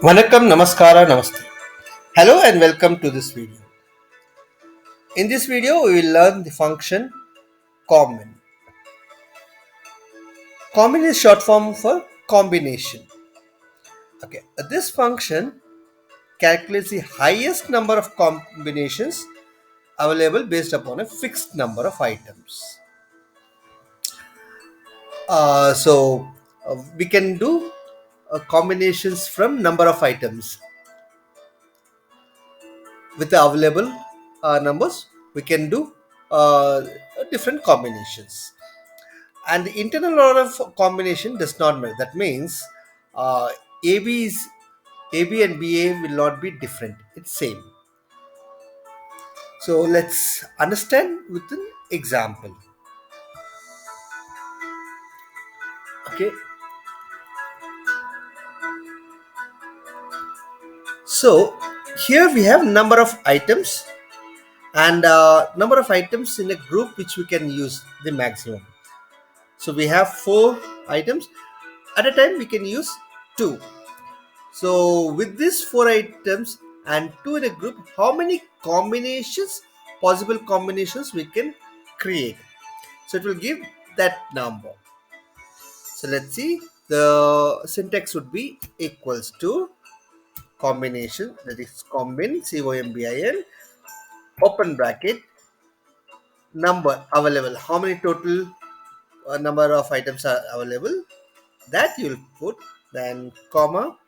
Vanakkam, Namaskara, Namaste. Hello and welcome to this video. In this video, we will learn the function COMBIN. COMBIN is short form for combination. Okay, this function calculates the highest number of combinations available based upon a fixed number of items. We can do combinations from number of items with the available numbers. We can do different combinations. And the internal order of combination does not matter. That means uh, AB is AB and BA will not be different. It's same. So let's understand with an example. Okay. So here we have number of items and number of items in a group which we can use the maximum. So we have 4 items. At a time we can use 2. So with these 4 items and 2 in a group, how many possible combinations we can create? So it will give that number. So let's see. The syntax would be equals to combination, that is combin, COMBIN, open bracket, number available. How many total number of items are available? That you will put, then comma,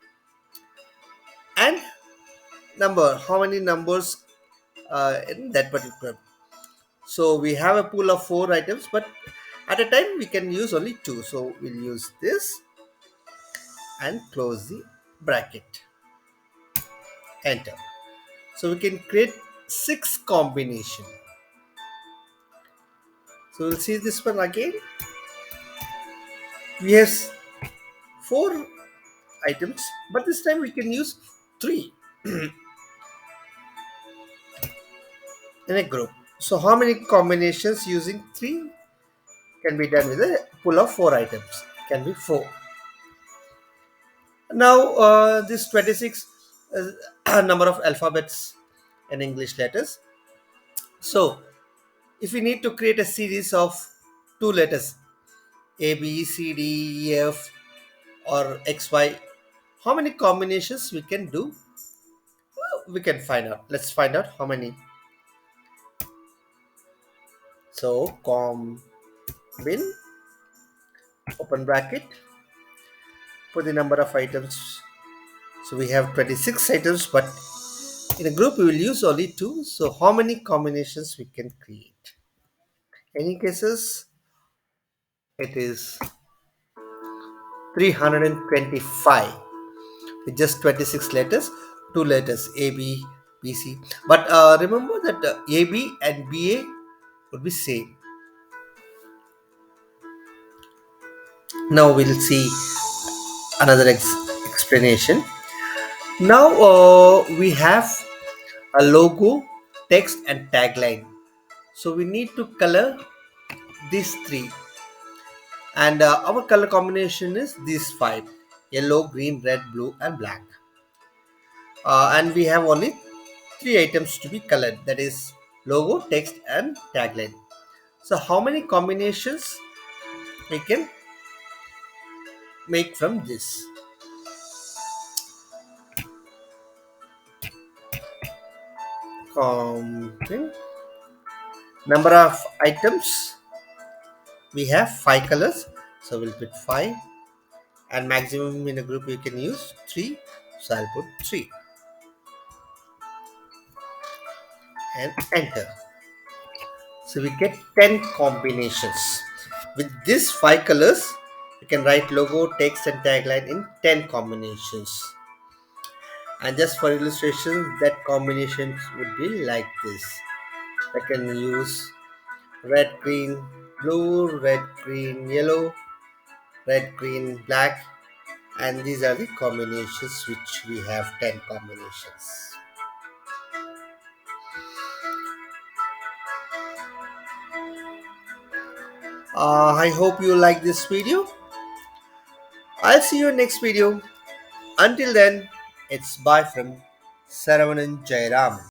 and number. How many numbers in that particular. So we have a pool of 4 items, but at a time we can use only 2. So we'll use this and close the bracket. Enter. So we can create 6 combination. So we'll see this one again. We have 4 items, but this time we can use 3 in a group. So how many combinations using 3 can be done with a pool of 4 items? Can be 4. Now this 26 number of alphabets and English letters. So if we need to create a series of 2 letters A, B, C, D, E, F or X, Y, how many combinations we can do? We can find out. Let's find out how many. So combin, open bracket, for the number of items. So we have 26 items, but in a group we will use only 2. So how many combinations we can create? Any cases? It is 325 with just 26 letters, 2 letters A, B, B, C. But remember that A, B and B, A would be same. Now we'll see another explanation. Now we have a logo, text and tagline. So we need to color these 3, and our color combination is these 5: yellow, green, red, blue and black. And we have only 3 items to be colored, that is logo, text and tagline. So how many combinations we can make from this? Number of items, we have 5 colors, so we'll put 5, and maximum in a group you can use 3, so I'll put 3 and enter. So we get 10 combinations. With these 5 colors you can write logo, text and tagline in 10 combinations. And just for illustration, that combinations would be like this. I can use red, green, blue, red, green, yellow, red, green, black, and these are the combinations which we have 10 combinations. I hope you like this video. I'll see you in next video. Until then, It's bye from Saravanan Jayaraman.